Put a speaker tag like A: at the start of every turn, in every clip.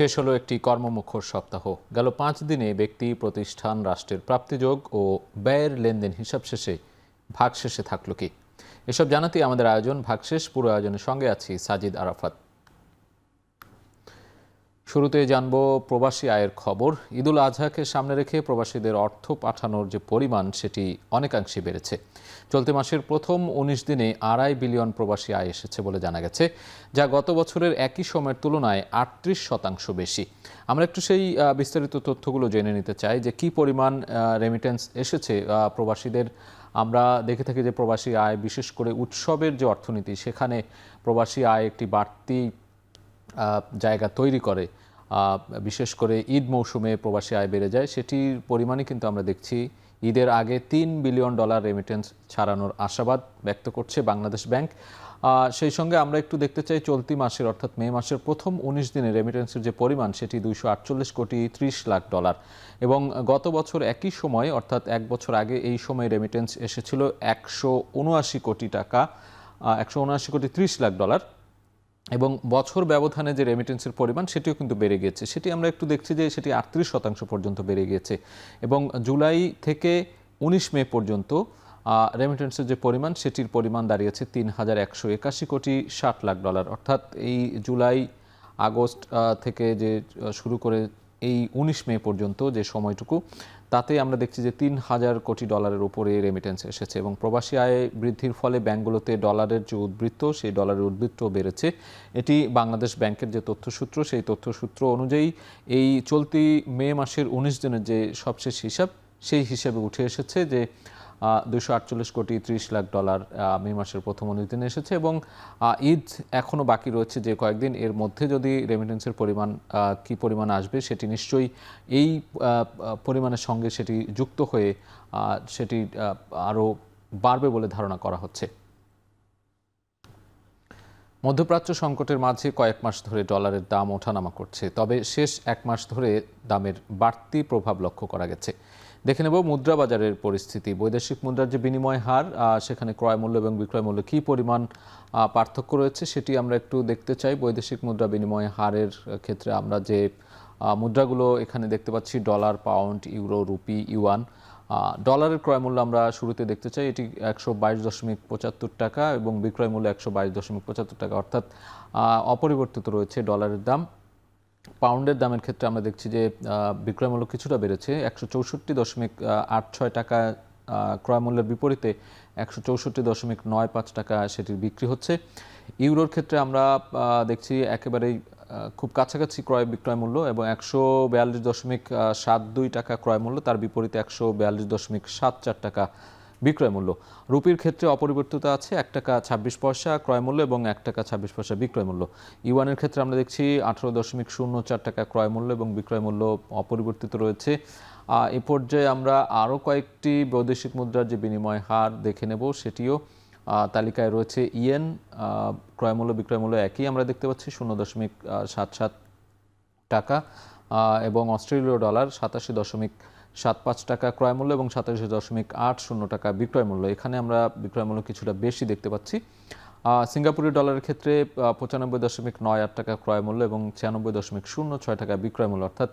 A: শেষ হলো একটি কর্মমুখর সপ্তাহ। গেল 5 দিনে ব্যক্তি, প্রতিষ্ঠান, রাষ্ট্রের প্রাপ্তিযোগ ও ব্যয়ের লেনদেন হিসাব শেষে ভাগশেষে থাকলো কি? এসব জানাতেই আমাদের আয়োজন ভাগশেষ। পুরো আয়োজনের সঙ্গে আছি সাজিদ আরাফাত। শুরুতে জানব প্রবাসী আয়ের খবর। ঈদুল আজহাকে সামনে রেখে প্রবাসীদের অর্থ পাঠানোর যে পরিমাণ সেটি অনেকাংশে বেড়েছে। চলতি মাসের প্রথম 19 দিনে 2.5 বিলিয়ন প্রবাসী আয় এসেছে বলে জানা গেছে, যা গত বছরের একই সময়ের তুলনায় 38% বেশি। আমরা একটু সেই বিস্তারিত তথ্যগুলো জেনে নিতে চাই যে কি পরিমাণ রেমিটেন্স এসেছে প্রবাসীদের। আমরা দেখে থাকি যে প্রবাসী আয়, বিশেষ করে উৎসবের যে অর্থনীতি, সেখানে প্রবাসী আয় একটি বাড়তি জায়গা তৈরি করে। বিশেষ করে ঈদ মৌসুমে প্রবাসী আয় বেড়ে যায়, সেটির পরিমাণই কিন্তু আমরা দেখছি ঈদের আগে $3 বিলিয়ন রেমিটেন্স ছাড়ানোর আশাবাদ ব্যক্ত করছে বাংলাদেশ ব্যাংক। সেই সঙ্গে আমরা একটু দেখতে চাই চলতি মাসের অর্থাৎ মে মাসের প্রথম 19 দিনে রেমিটেন্সের যে পরিমাণ সেটি $248.30 কোটি এবং গত বছর একই সময় অর্থাৎ এক বছর আগে এই সময় রেমিটেন্স এসেছিল $179.30 কোটি এবং বছর ব্যবধানে যে রেমিটেন্সের পরিমাণ সেটিও কিন্তু বেড়ে গিয়েছে। সেটি আমরা একটু দেখছি যে সেটি 38% পর্যন্ত বেড়ে গিয়েছে এবং জুলাই থেকে 19 মে পর্যন্ত রেমিটেন্সের যে পরিমাণ সেটির পরিমাণ দাঁড়িয়েছে $3,181.60 কোটি। অর্থাৎ এই জুলাই আগস্ট থেকে যে শুরু করে এই 19 মে পর্যন্ত যে সময়টুকু, তাতে আমরা দেখছি যে $3,000 কোটি উপরে রেমিটেন্স এসেছে এবং প্রবাসী আয় বৃদ্ধির ফলে ব্যাংকগুলোতে ডলারের যে উদ্বৃত্ত, সেই ডলারের উদ্বৃত্ত বেড়েছে। এটি বাংলাদেশ ব্যাংকের যে তথ্যসূত্র, সেই তথ্যসূত্র অনুযায়ী এই চলতি মে মাসের 19 দিনের যে সবশেষ হিসাব, সেই হিসাবে উঠে এসেছে যে $248.30 কোটি মে মাসের প্রথম 19 দিনে এসেছে এবং ঈদ এখনও বাকি রয়েছে যে কয়েকদিন। এর মধ্যে যদি রেমিটেন্সের পরিমাণ কি পরিমাণ আসবে সেটি নিশ্চয়ই এই পরিমাণের সঙ্গে সেটি যুক্ত হয়ে সেটি আরও বাড়বে বলে ধারণা করা হচ্ছে। মধ্যপ্রাচ্য সংকটের মাঝে কয়েক মাস ধরে ডলারের দাম ওঠানামা করছে, তবে শেষ এক মাস ধরে দামের বাড়তি প্রভাব লক্ষ্য করা গেছে। দেখে নেব মুদ্রা বাজারের পরিস্থিতি। বৈদেশিক মুদ্রার যে বিনিময় হার, সেখানে ক্রয় মূল্য এবং বিক্রয় মূল্য কী পরিমাণ পার্থক্য রয়েছে সেটি আমরা একটু দেখতে চাই। বৈদেশিক মুদ্রা বিনিময় হারের ক্ষেত্রে আমরা যে মুদ্রাগুলো এখানে দেখতে পাচ্ছি, dollar, pound, euro, rupee, yuan. ডলারের ক্রয় মূল্য আমরা শুরুতে দেখতে চাই, এটি 122.75 টাকা এবং বিক্রয় মূল্য 122.75 টাকা, অর্থাৎ অপরিবর্তিত রয়েছে ডলারের দাম। পাউন্ডের দামের ক্ষেত্রে আমরা দেখছি যে বিক্রয় মূল্য কিছুটা বেড়েছে, 164.86 টাকা ক্রয় মূল্যের বিপরীতে 164.95 টাকা সেটির বিক্রি হচ্ছে। ইউরোর ক্ষেত্রে আমরা দেখছি একেবারেই খুব কাছাকাছি ক্রয় বিক্রয় মূল্য এবং 142.72 টাকা ক্রয় মূল্য, তার বিপরীতে 142.74 টাকা বিক্রয় মূল্য। রুপির ক্ষেত্রে অপরিবর্তিত আছে, 1 টাকা 26 পয়সা ক্রয় মূল্য এবং 1 টাকা 26 পয়সা বিক্রয় মূল্য। ইউয়ানের ক্ষেত্রে আমরা দেখছি 18.04 টাকা ক্রয় মূল্য এবং বিক্রয় মূল্য অপরিবর্তিত রয়েছে। এই পর্যায়ে আমরা আরও কয়েকটি বৈদেশিক মুদ্রার যে বিনিময় হার দেখে নেব, সেটিও তালিকায় রয়েছে। ইয়েন ক্রয় মূল্য বিক্রয় মূল্য একই আমরা দেখতে পাচ্ছি, 0.77 টাকা এবং অস্ট্রেলীয় ডলার 87.75 টাকা ক্রয় মূল্য এবং 87.80 টাকা বিক্রয় মূল্য। এখানে আমরা বিক্রয় মূল্য কিছুটা বেশি দেখতে পাচ্ছি। সিঙ্গাপুরি ডলারের ক্ষেত্রে 95.98 টাকা ক্রয় মূল্য এবং 96.06 টাকা বিক্রয় মূল্য, অর্থাৎ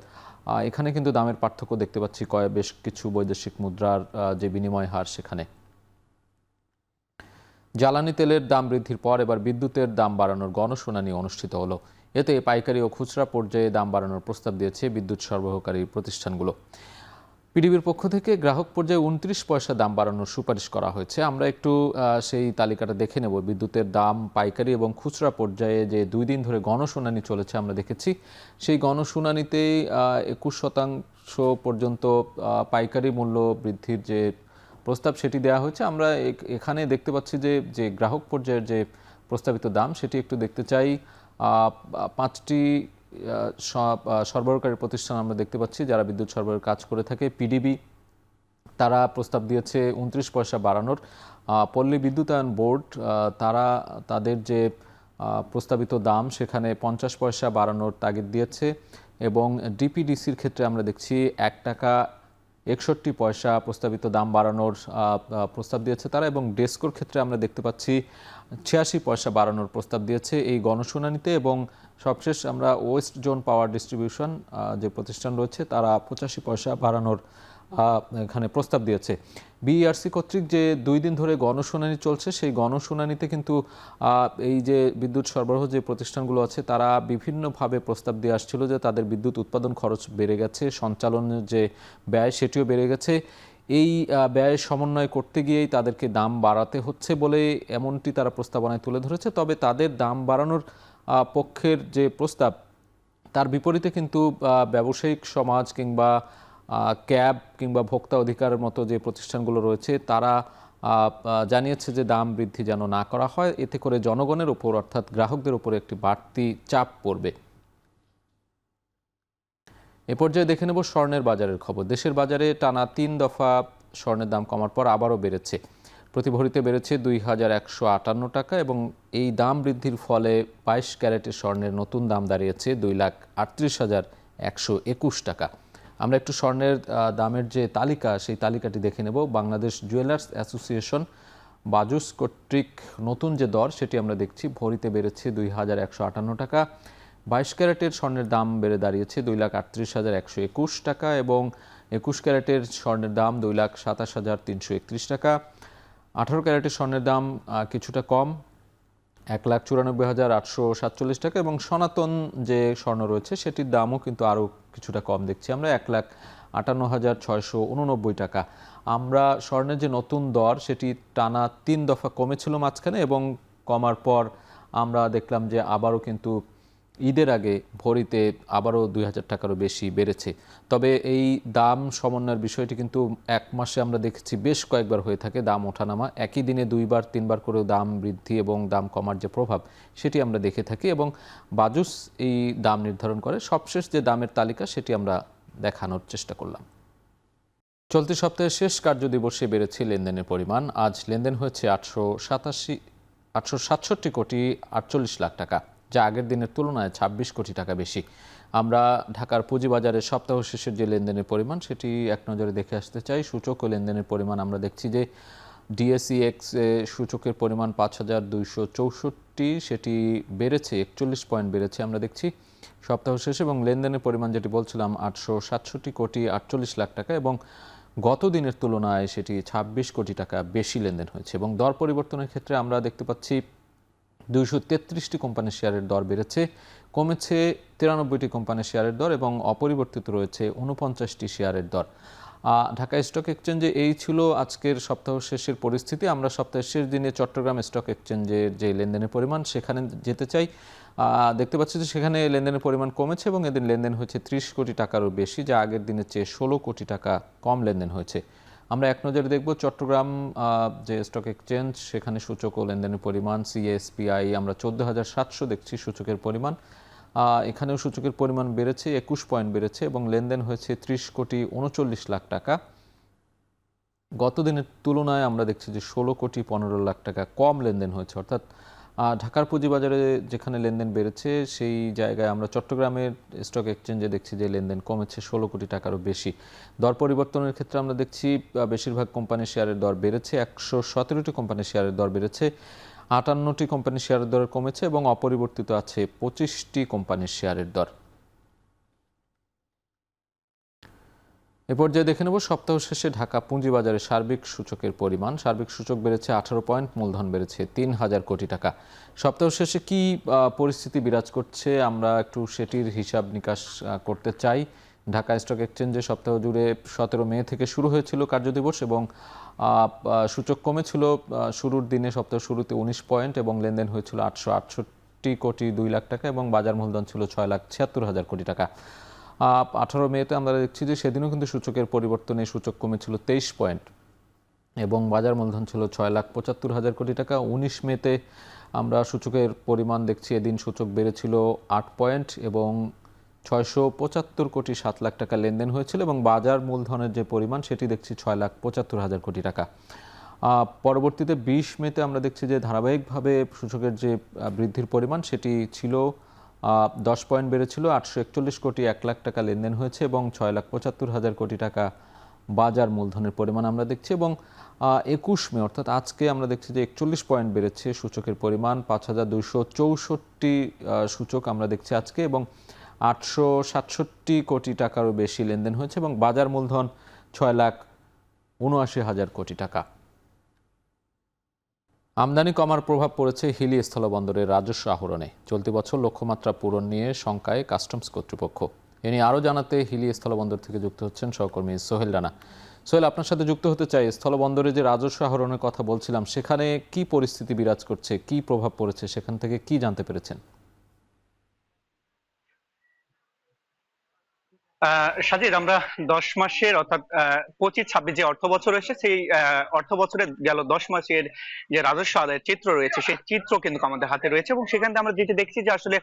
A: এখানে কিন্তু দামের পার্থক্য দেখতে পাচ্ছি বেশ কিছু বৈদেশিক মুদ্রার যে বিনিময় হার সেখানে। জ্বালানি তেলের দাম বৃদ্ধির পর এবার বিদ্যুতের দাম বাড়ানোর গণশুনানি অনুষ্ঠিত হলো। এতে পাইকারি ও খুচরা পর্যায়ে দাম বাড়ানোর প্রস্তাব দিয়েছে বিদ্যুৎ সরবরাহকারী প্রতিষ্ঠানগুলো। পিডিবির পক্ষ থেকে গ্রাহক পর্যায়ে 29 পয়সা দাম বাড়ানোর সুপারিশ করা হয়েছে। আমরা একটু সেই তালিকাটা দেখে নেব। বিদ্যুতের দাম পাইকারি এবং খুচরা পর্যায়ে যে 2 দিন ধরে গণশুনানি চলেছে আমরা দেখেছি, সেই গণশুনানিতে 21% পর্যন্ত পাইকারি মূল্য বৃদ্ধির যে প্রস্তাব সেটি দেওয়া হয়েছে। আমরা এখানে দেখতে পাচ্ছি যে গ্রাহক পর্যায়ের যে প্রস্তাবিত দাম সেটি একটু দেখতে চাই। 5টি সরবরাহকারী প্রতিষ্ঠান আমরা দেখতে পাচ্ছি যারা বিদ্যুৎ সরবরাহের কাজ করে থাকে। পিডিবি তারা প্রস্তাব দিয়েছে 29 পয়সা বাড়ানোর। পল্লী বিদ্যুতায়ন বোর্ড তারা তাদের যে প্রস্তাবিত দাম সেখানে 50 পয়সা বাড়ানোর তাগিদ দিয়েছে এবং ডিপিডিসির ক্ষেত্রে আমরা দেখছি 1 টাকা 61 পয়সা প্রস্তাবিত দাম বাড়ানোর প্রস্তাব দিয়েছে তারা, এবং ডেসকোর ক্ষেত্রে আমরা দেখতে পাচ্ছি 86 পয়সা বাড়ানোর প্রস্তাব দিয়েছে এই গণশুনানিতে। এবং সবশেষ আমরা ওয়েস্ট জোন পাওয়ার ডিস্ট্রিবিউশন যে প্রতিষ্ঠান রয়েছে তারা 85 পয়সা বাড়ানোর এখানে প্রস্তাব দিয়েছে। বিইআরসি কর্তৃক যে 2 দিন ধরে গণশুনানি চলছে, সেই গণশুনানিতে কিন্তু এই যে বিদ্যুৎ সরবরাহ যে প্রতিষ্ঠানগুলো আছে তারা বিভিন্নভাবে প্রস্তাব দিয়ে আসছিল যে তাদের বিদ্যুৎ উৎপাদন খরচ বেড়ে গেছে, সঞ্চালনের যে ব্যয় সেটিও বেড়ে গেছে। এই ব্যয় সমন্বয় করতে গিয়েই তাদেরকে দাম বাড়াতে হচ্ছে বলে এমনটি তারা প্রস্তাবনায় তুলে ধরেছে। তবে তাদের দাম বাড়ানোর পক্ষের যে প্রস্তাব, তার বিপরীতে কিন্তু ব্যবসায়িক সমাজ কিংবা ক্যাব কিংবা ভোক্তা অধিকারের মতো যে প্রতিষ্ঠানগুলো রয়েছে তারা জানিয়েছে যে দাম বৃদ্ধি যেন না করা হয়, এতে করে জনগণের উপর অর্থাৎ গ্রাহকদের উপরে একটি বাড়তি চাপ পড়বে। এ পর্যায়ে দেখে নেব স্বর্ণের বাজারের খবর। দেশের বাজারে টানা 3 দফা স্বর্ণের দাম কমার পর আবারও বেড়েছে। প্রতি ভরিতে বেড়েছে 2158 টাকা, এবং এই দাম বৃদ্ধির ফলে 22 ক্যারেটের স্বর্ণের নতুন দাম দাঁড়িয়েছে 2,38,121 টাকা। আমরা একটু স্বর্ণের দামের যে তালিকা, সেই তালিকাটি দেখে নেব। বাংলাদেশ জুয়েলার্স অ্যাসোসিয়েশন বাজুস কর্তৃক নতুন যে দর সেটি আমরা দেখছি, ভরিতে বেড়েছে 2,158 টাকা। 22 ক্যারেটের স্বর্ণের দাম বেড়ে দাঁড়িয়েছে 2,38,121 টাকা, এবং 21 ক্যারেটের স্বর্ণের দাম 2,27,331 টাকা। 18 ক্যারেটের স্বর্ণের দাম কিছুটা কম, 1,94,847 টাকা, এবং সনাতন যে স্বর্ণ রয়েছে সেটির দামও কিন্তু আরও কিছুটা কম দেখছি আমরা, 1,58,689 টাকা। আমরা স্বর্ণের যে নতুন দর সেটি টানা 3 দফা কমেছিল মাঝখানে, এবং কমার পর আমরা দেখলাম যে আবারও কিন্তু ঈদের আগে ভরিতে আবারও 2,000 টাকারও বেশি বেড়েছে। তবে এই দাম সমন্বয়ের বিষয়টি কিন্তু এক মাসে আমরা দেখেছি বেশ কয়েকবার হয়ে থাকে, দাম ওঠানামা, একই দিনে 2বার 3বার করেও দাম বৃদ্ধি এবং দাম কমার যে প্রভাব সেটি আমরা দেখে থাকি, এবং বাজুস এই দাম নির্ধারণ করে। সবশেষ যে দামের তালিকা সেটি আমরা দেখানোর চেষ্টা করলাম। চলতি সপ্তাহের শেষ কার্যদিবসে বেড়েছে লেনদেনের পরিমাণ। আজ লেনদেন হয়েছে 867 কোটি 48 লাখ টাকা, যা আগের দিনের তুলনায় 26 কোটি টাকা বেশি। আমরা ঢাকার পুঁজিবাজারের সপ্তাহ শেষের যে লেনদেনের পরিমাণ সেটি এক নজরে দেখে আসতে চাই। সূচক ও লেনদেনের পরিমাণ আমরা দেখছি যে ডিএসইএক্স সূচকের পরিমাণ 5,264, সেটি বেড়েছে 41 পয়েন্ট বেড়েছে আমরা দেখছি সপ্তাহ শেষে, এবং লেনদেনের পরিমাণ যেটি বলছিলাম 867 কোটি 48 লাখ টাকা, এবং গত দিনের তুলনায় সেটি 26 কোটি টাকা বেশি লেনদেন হয়েছে। এবং দর পরিবর্তনের ক্ষেত্রে আমরা দেখতে পাচ্ছি 233টি কোম্পানির শেয়ারের দর বেড়েছে, কমেছে 93টি কোম্পানির শেয়ারের দর, এবং অপরিবর্তিত রয়েছে 49টি শেয়ারের দর। ঢাকা স্টক এক্সচেঞ্জে এই ছিল আজকের সপ্তাহ শেষের পরিস্থিতি। আমরা সপ্তাহের শেষ দিনে চট্টগ্রাম স্টক এক্সচেঞ্জের যে লেনদেনের পরিমাণ সেখানে যেতে চাই। দেখতে পাচ্ছি যে সেখানে লেনদেনের পরিমাণ কমেছে, এবং এদিন লেনদেন হয়েছে 30 কোটি টাকারও বেশি, যা আগের দিনের চেয়ে 16 কোটি টাকা কম লেনদেন হয়েছে। আমরা এক নজরে দেখব চট্টগ্রাম যে স্টক এক্সচেঞ্জ, সেখানে সূচক ও লেনদেনের পরিমাণ সিএসপিআই আমরা 14,700 দেখছি সূচকের পরিমাণ। এখানেও সূচকের পরিমাণ বেড়েছে, 21 পয়েন্ট বেড়েছে, এবং লেনদেন হয়েছে 30 কোটি 39 লাখ টাকা। গত দিনের তুলনায় আমরা দেখছি যে 16 কোটি 15 লাখ টাকা কম লেনদেন হয়েছে। অর্থাৎ ঢাকার পুঁজিবাজারে যেখানে লেনদেন বেড়েছে সেই জায়গায় আমরা চট্টগ্রামের স্টক এক্সচেঞ্জে দেখছি যে লেনদেন কমেছে 16 কোটি টাকারও বেশি। দর পরিবর্তনের ক্ষেত্রে আমরা দেখছি বেশিরভাগ কোম্পানির শেয়ারের দর বেড়েছে, 117টি কোম্পানির শেয়ারের দর বেড়েছে, 58টি কোম্পানির শেয়ারের দর কমেছে, এবং অপরিবর্তিত আছে 25টি কোম্পানির শেয়ারের দর। এ পর্যায়ে দেখে নেব সপ্তাহ শেষে ঢাকা পুঁজিবাজারে সার্বিক সূচকের পরিমাণ। সার্বিক সূচক বেড়েছে 18 পয়েন্ট, মূলধন বেড়েছে 3,000 কোটি টাকা। সপ্তাহ শেষে কি পরিস্থিতি বিরাজ করছে আমরা একটু সেটির হিসাব নিকাশ করতে চাই। ঢাকা স্টক এক্সচেঞ্জে সপ্তাহ জুড়ে 17 মে থেকে শুরু হয়েছিল কার্যদিবস, এবং সূচক কমেছিল শুরুর দিনে, সপ্তাহ শুরুতে 19 পয়েন্ট, এবং লেনদেন হয়েছিল 868 কোটি 2 লাখ টাকা, এবং বাজার মূলধন ছিল 6,76,000 কোটি টাকা। 18 মেতে আমরা দেখছি যে সেদিনও কিন্তু সূচকের পরিবর্তনে সূচক কমেছিল 23 পয়েন্ট, এবং বাজার মূলধন ছিল 6,75,000 কোটি টাকা। 19 মেতে আমরা সূচকের পরিমাণ দেখছি, এদিন সূচক বেড়েছিল 8 পয়েন্ট, এবং 675 কোটি 7 লাখ টাকা লেনদেন হয়েছিল, এবং বাজার মূলধনের যে পরিমাণ সেটি দেখছি 6,75,000 কোটি টাকা। পরবর্তীতে 20 মেতে আমরা দেখছি যে ধারাবাহিকভাবে সূচকের যে বৃদ্ধির পরিমাণ সেটি ছিল 10 পয়েন্ট বেড়েছিল, 841 কোটি 1 লাখ টাকা লেনদেন হয়েছে, এবং 6,75,000 কোটি টাকা বাজার মূলধনের পরিমাণ আমরা দেখছি। এবং ২১ মে অর্থাৎ আজকে আমরা দেখছি যে ৪১ পয়েন্ট বেড়েছে সূচকের পরিমাণ, ৫,২৬৪ সূচক আমরা দেখছি আজকে, এবং ৮৬৭ কোটি টাকারও বেশি লেনদেন হয়েছে এবং বাজার মূলধন ৬,৭৯,০০০ কোটি টাকা। আমদানি কমার প্রভাব পড়েছে হিলি স্থলবন্দরের রাজস্ব আহরণে। চলতি বছর লক্ষ্যমাত্রা পূরণ নিয়ে শঙ্কায় কাস্টমস কর্তৃপক্ষ। এ নিয়ে আরও জানাতে হিলি স্থলবন্দর থেকে যুক্ত হচ্ছেন সহকর্মী সোহেল রানা। সোহেল, আপনার সাথে যুক্ত হতে চাই। স্থলবন্দরে যে রাজস্ব আহরণের কথা বলছিলাম, সেখানে কি পরিস্থিতি বিরাজ করছে, কি প্রভাব পড়েছে, সেখান থেকে কি জানতে পেরেছেন?
B: সাজিদ, আমরা 10 মাসের অর্থাৎ 25-26 যে অর্থ বছর রয়েছে সেই অর্থ বছরের গেল 10 মাসের যে রাজস্ব আদায়ের চিত্র রয়েছে সেই চিত্র কিন্তু আমাদের হাতে রয়েছে, এবং সেখান থেকে আমরা যেটি দেখছি যে আসলে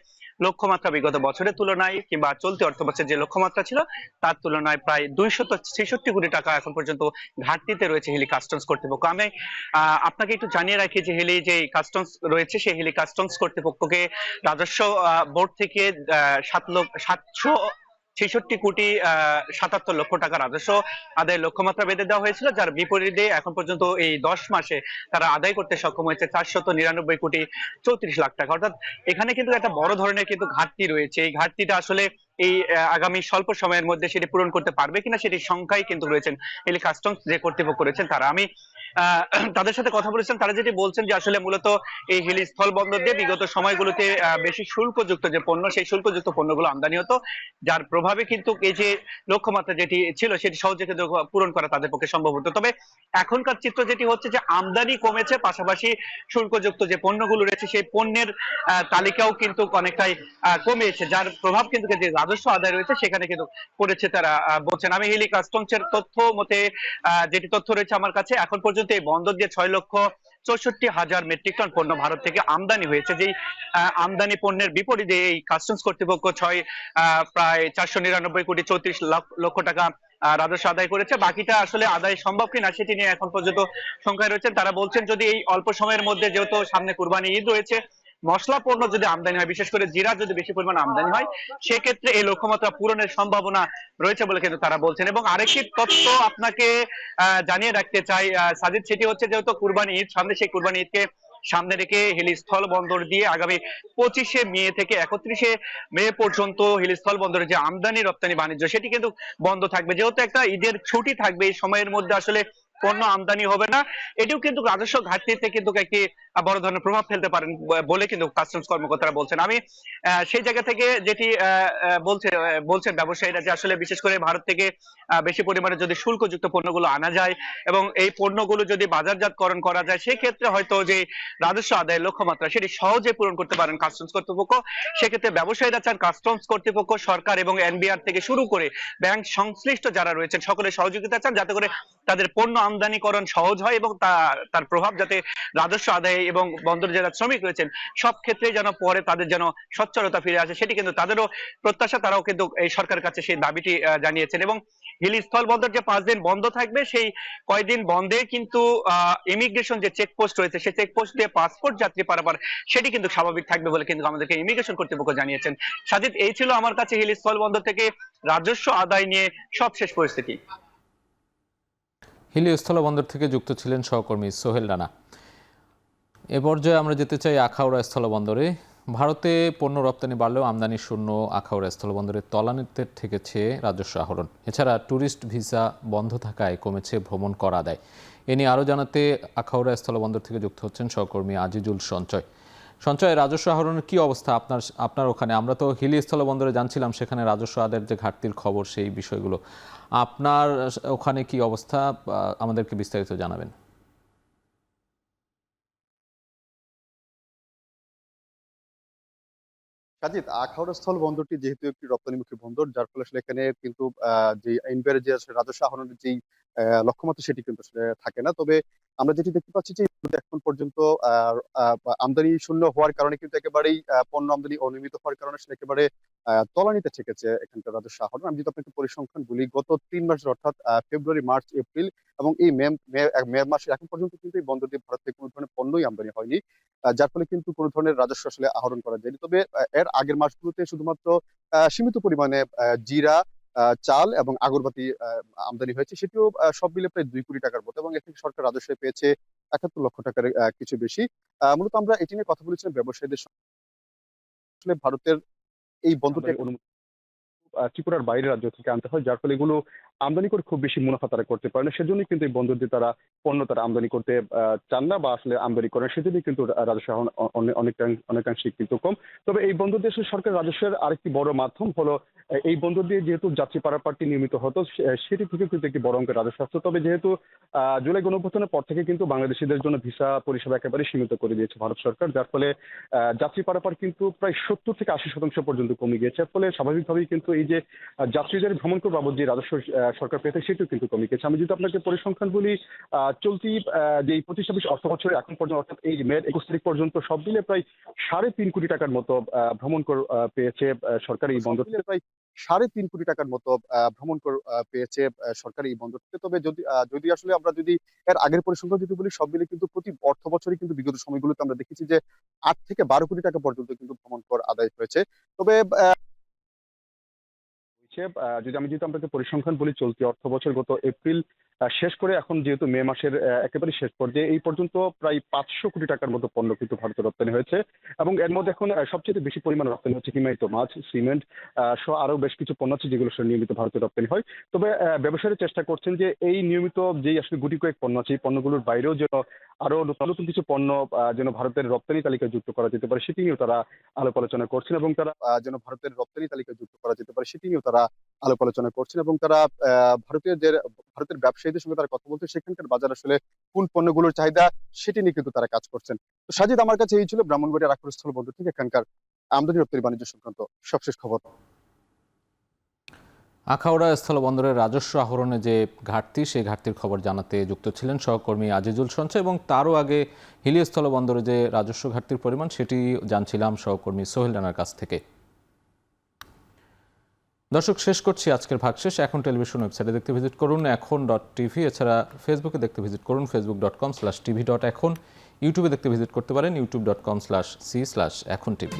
B: লক্ষ্যমাত্রা বিগত বছরের তুলনায় কিংবা চলতি অর্থ বছরের যে লক্ষ্যমাত্রা ছিল তার তুলনায় প্রায় 266 কোটি টাকা এখন পর্যন্ত ঘাটতিতে রয়েছে হিলি কাস্টমস কর্তৃপক্ষ। আমি আপনাকে একটু জানিয়ে রাখি যে হিলি যে কাস্টমস রয়েছে সেই হিলি কাস্টমস কর্তৃপক্ষকে রাজস্ব বোর্ড থেকে 7,766,77 টাকা রাজস্ব আদায়ের লক্ষ্যমাত্রা বেঁধে দেওয়া হয়েছিল, যার বিপরীতে এখন পর্যন্ত এই 10 মাসে তারা আদায় করতে সক্ষম হয়েছে 499,34,00,000 টাকা। অর্থাৎ এখানে কিন্তু একটা বড় ধরনের কিন্তু ঘাটতি রয়েছে। এই ঘাটতিটা আসলে এই আগামী স্বল্প সময়ের মধ্যে সেটি পূরণ করতে পারবে কিনা সেটির সংখ্যায় কিন্তু রয়েছেন এই কাস্টমস যে কর্তৃপক্ষ রয়েছেন তারা। আমি তাদের সাথে কথা বলেছেন, তারা যেটি বলছেন যে আসলে মূলত এই হিলি স্থল বন্দর দিয়ে বিগত সময়গুলোতে বেশি শুল্কযুক্ত যে পণ্য সেই শুল্কযুক্ত পণ্যগুলো আমদানি হতো, যার প্রভাবে কিন্তু এই যে লক্ষ্যমাত্রা যেটি ছিল সেটি সহজে কিন্তু পূরণ করা তাদের পক্ষে সম্ভব হতো। তবে এখনকার চিত্র যেটি হচ্ছে যে আমদানি কমেছে, পাশাপাশি শুল্কযুক্ত যে পণ্যগুলো রয়েছে সেই পণ্যের তালিকাও কিন্তু অনেকটাই কমেছে, যার প্রভাব কিন্তু যে রাজস্ব আদায় রয়েছে সেখানে কিন্তু পড়েছে তারা বলছেন। আমি হিলি কাস্টমসের তথ্য মতে যেটি তথ্য রয়েছে আমার কাছে, এখন পর্যন্ত এই বন্দর দিয়ে 6,64,000 মেট্রিক টন পণ্য ভারত থেকে আমদানি হয়েছে। যেই আমদানি পণ্যের বিপরীতে এই কাস্টমস কর্তৃপক্ষ প্রায় 499,34,00,000 টাকা রাজস্ব আদায় করেছে। বাকিটা আসলে আদায় সম্ভব কিনা সেটি নিয়ে এখন পর্যন্ত শঙ্কায় রয়েছেন। তারা বলছেন যদি এই অল্প সময়ের মধ্যে, যেহেতু সামনে কুরবানি ঈদ রয়েছে, মশলা পণ্য যদি আমদানি হয়, বিশেষ করে জিরা যদি বেশি পরিমাণ আমদানি হয়, সেক্ষেত্রে এই লক্ষ্যমাত্রা পূরণের সম্ভাবনা রয়েছে বলে কিন্তু তারা বলছেন। এবং আরেকটি তথ্য আপনাকে জানিয়ে রাখতে চাই সাজিদ, সেটি হচ্ছে যেহেতু কুরবানি ঈদ সামনে, সেই কুরবানি ঈদকে সামনে রেখে হিলি স্থল বন্দর দিয়ে আগামী 25শে মে থেকে 31শে মে পর্যন্ত হিলি স্থল বন্দরের যে আমদানি রপ্তানি বাণিজ্য সেটি কিন্তু বন্ধ থাকবে। যেহেতু একটা ঈদের ছুটি থাকবে, এই সময়ের মধ্যে আসলে পণ্য আমদানি হবে না, এটিও কিন্তু রাজস্ব ঘাটতিতে কিন্তু একটি বড় ধরনের প্রভাব ফেলতে পারেন বলে কিন্তু কাস্টমস কর্মকর্তারা বলছেন। আমি সেই জায়গা থেকে যেটি বলছেন ব্যবসায়ীরা যে আসলে বিশেষ করে ভারত থেকে বেশি পরিমাণে যদি শুল্কযুক্ত পণ্যগুলো আনা যায় এবং এই পণ্যগুলো যদি বাজারজাতকরণ করা যায়, সেক্ষেত্রে হয়তো যে রাজস্ব আদায়ের লক্ষ্যমাত্রা সেটি সহজে পূরণ করতে পারেন কাস্টমস কর্তৃপক্ষ। সেক্ষেত্রে ব্যবসায়ীরা চান কাস্টমস কর্তৃপক্ষ, সরকার এবং এনবিআর থেকে শুরু করে ব্যাংক সংশ্লিষ্ট যারা রয়েছেন সকলের সহযোগিতা চান, যাতে করে তাদের পণ্য আমদানিকরণ সহজ হয় এবং তার প্রভাব যাতে রাজস্ব আদায় এবং বন্দর যারা শ্রমিক রয়েছেন সব ক্ষেত্রে যেন পরে তাদের যেন সচ্ছলতা ফিরে আসে, সেটি কিন্তু তাদেরও প্রত্যাশা। তারাও কিন্তু এই সরকারের কাছে সেই দাবিটি জানিয়েছেন। এবং হিলি স্থল বন্দর যে 5 দিন বন্ধ থাকবে, সেই কয়দিন বন্ধে কিন্তু ইমিগ্রেশন যে চেকপোস্ট রয়েছে সেই চেকপোস্ট দিয়ে পাসপোর্ট যাত্রী পারাপার সেটি কিন্তু স্বাভাবিক থাকবে বলে কিন্তু আমাদেরকে ইমিগ্রেশন কর্তৃপক্ষ জানিয়েছেন। সাজিদ, এই ছিল আমার কাছে হিলি স্থল বন্দর থেকে রাজস্ব আদায় নিয়ে সবশেষ পরিস্থিতি।
A: হিলি স্থলবন্দর থেকে যুক্ত ছিলেন সহকর্মী সোহেল রানা। এ পর্যায়ে আমরা যেতে চাই আখাউড়া স্থলবন্দরে। ভারতে পণ্য রপ্তানি বাড়লেও আমদানি শূন্য আখাউড়া স্থলবন্দরে তলানিতে ঠেকেছে রাজস্ব আহরণ। এছাড়া ট্যুরিস্ট ভিসা বন্ধ থাকায় কমেছে ভ্রমণ কর আদায়। এ নিয়ে আরও জানাতে আখাউড়া স্থলবন্দর থেকে যুক্ত হচ্ছেন সহকর্মী আজিজুল সঞ্চয়। সঞ্চয়, রাজস্ব আহরণের কি অবস্থা আপনার ওখানে? আমরা তো হিলি স্থলবন্দরে জানছিলাম সেখানে রাজস্ব আদায়ের যে ঘাটতির খবর সেই বিষয়গুলো। আপনার ওখানে কি অবস্থা, আমাদেরকে বিস্তারিত জানাবেন।
C: কাজেই আখাউড়া স্থল বন্দরটি যেহেতু একটি রপ্তানিমুখী বন্দর, যার ফলে আসলে এখানে কিন্তু যে এনবিআর যে আসলে রাজস্ব আহরণের যেই লক্ষ্যমাত্রা সেটি কিন্তু আসলে থাকে না। তবে আমরা যেটি দেখতে পাচ্ছি যে এখন পর্যন্ত আহ, আহ, আমদানি শূন্য হওয়ার কারণে কিন্তু একেবারেই পণ্য আমদানি অনিয়মিত হওয়ার কারণে আসলে একেবারে তলানিতে ঠেকেছে এখানকার রাজস্ব আহরণ। আমি যদি আপনাকে পরিসংখ্যান বলি, গত 3 মাসের অর্থাৎ ফেব্রুয়ারি, মার্চ, এপ্রিল এবং এই মে মে মে মাসে এখন পর্যন্ত কিন্তু এই বন্দর দিয়ে ভারত থেকে কোনো ধরনের পণ্যই আমদানি হয়নি, যার ফলে কিন্তু কোনো ধরনের রাজস্ব আসলে আহরণ করা যায়নি। তবে এর আগের মাসগুলোতে শুধুমাত্র সীমিত পরিমাণে জিরা চাল এবং আগরবাতি আমদানি হয়েছে, সেটিও সব মিলে প্রায় 2 কোটি টাকার মতো, এবং এ থেকে সরকার রাজস্ব পেয়েছে 71 লক্ষ টাকার কিছু বেশি। মূলত আমরা এটি নিয়ে কথা বলেছিলাম ব্যবসায়ীদের সঙ্গে। আসলে ভারতের এই বন্দরটি ত্রিপুরার বাইরের রাজ্য থেকে আনতে হয়, যার ফলে এগুলো আমদানি করে খুব বেশি মুনাফা তারা করতে পারে না। সেজন্যই কিন্তু এই বন্দর দিয়ে তারা পণ্য তারা আমদানি করতে চান না, বা আসলে আমদানি করেন। সেজন্যই কিন্তু রাজস্ব অনেকাংশে কিন্তু কম। তবে এই বন্দর দিয়ে আসলে সরকার রাজস্বের আরেকটি বড় মাধ্যম হলো এই বন্দর দিয়ে যেহেতু যাত্রী পারাপারটি নিয়মিত হতো, সেটি থেকে কিন্তু একটি বড় অঙ্কের রাজস্ব আসতো। তবে যেহেতু জুলাই গণঅভ্যুত্থানের পর থেকে কিন্তু বাংলাদেশিদের জন্য ভিসা পরিষেবা একেবারে সীমিত করে দিয়েছে ভারত সরকার, যার ফলে যাত্রী পারাপার কিন্তু প্রায় 70 থেকে 80% পর্যন্ত কমে গিয়েছে। ফলে স্বাভাবিকভাবেই কিন্তু এই যে যাত্রীদের ভ্রমণ কর বাবদ যে রাজস্ব সরকার পেতে, সেটিও কিন্তু কমে গেছে। আমি যদি আপনাকে পরিসংখ্যান বলি, চলতি যে 25-26 অর্থ বছরে এখন পর্যন্ত, অর্থাৎ এই মে 21 তারিখ পর্যন্ত সব মিলে প্রায় 3.5 কোটি টাকার মতো ভ্রমণ কর পেয়েছে সরকার এই বন্দর থেকে। প্রায় 3.5 কোটি টাকার মতো ভ্রমণ কর পেয়েছে সরকার এই বন্দর থেকে। তবে যদি আসলে আমরা যদি এর আগের পরিসংখ্যান যদি বলি, সব মিলে কিন্তু প্রতি অর্থ বছরই কিন্তু বিগত সময়গুলোতে আমরা দেখেছি যে 8 থেকে 12 কোটি টাকা পর্যন্ত কিন্তু ভ্রমণ কর আদায় হয়েছে। তবে যদি আপনাকে পরিসংখ্যান বলি, চলতি অর্থ বছর গত এপ্রিল শেষ করে এখন যেহেতু মে মাসের একেবারে শেষ পর্যায়ে, এই পর্যন্ত প্রায় 500 কোটি টাকার মতো পণ্য কিন্তু ভারতে রপ্তানি হয়েছে। এবং এর মধ্যে এখন সবচেয়ে বেশি পরিমাণ রপ্তানি হচ্ছে হিমায়িত মাছ, সিমেন্ট সহ আরো বেশ কিছু পণ্য আছে যেগুলো নিয়মিত ভারতে রপ্তানি হয়। তবে ব্যবসায়ীরা চেষ্টা করছেন যে এই নিয়মিত যেই আসলে গুটি কয়েক পণ্য আছে, এই পণ্যগুলোর বাইরেও যেন আরো নতুন নতুন কিছু পণ্য যেন ভারতের রপ্তানি তালিকায় যুক্ত করা যেতে পারে, সেটি নিয়েও তারা আলাপ আলোচনা করছেন। এবং তারা যেন ভারতের রপ্তানি তালিকায় যুক্ত করা যেতে পারে, সেটি নিয়েও তারা আলাপ আলোচনা করছেন। এবং তারা ভারতের ব্যবসায়ীদের সঙ্গে তারা কথা বলতে, সেখানকার বাজার আসলে কোন পণ্যগুলোর চাহিদা, সেটি নিয়ে কিন্তু তারা কাজ করছেন। তো সাজিদ, আমার কাছে এই ছিল ব্রাহ্মণবাড়িয়ার আখড়স্থল বন্দর থেকে এখানকার আমদানি রপ্তানি বাণিজ্য সংক্রান্ত সবশেষ খবর।
A: আখাউড়া স্থলবন্দরের রাজস্ব আহরণে যে ঘাটতি, সেই ঘাটতির খবর জানাতে যুক্ত ছিলেন সহকর্মী আজিজুল সঞ্চয়, এবং তারও আগে হিলি স্থলবন্দরে যে রাজস্ব ঘাটতির পরিমাণ সেটি জানছিলাম সহকর্মী সোহেল রানার কাছ থেকে। দর্শক, শেষ করছি আজকের ভাগশেষ। এখন টেলিভিশন ওয়েবসাইটে দেখতে ভিজিট করুন এখন.টিভি। এছাড়া ফেসবুকে দেখতে ভিজিট করুন facebook.com/tv.এখন। ইউটিউবে দেখতে ভিজিট করতে পারেন youtube.com/c/ekhon tv।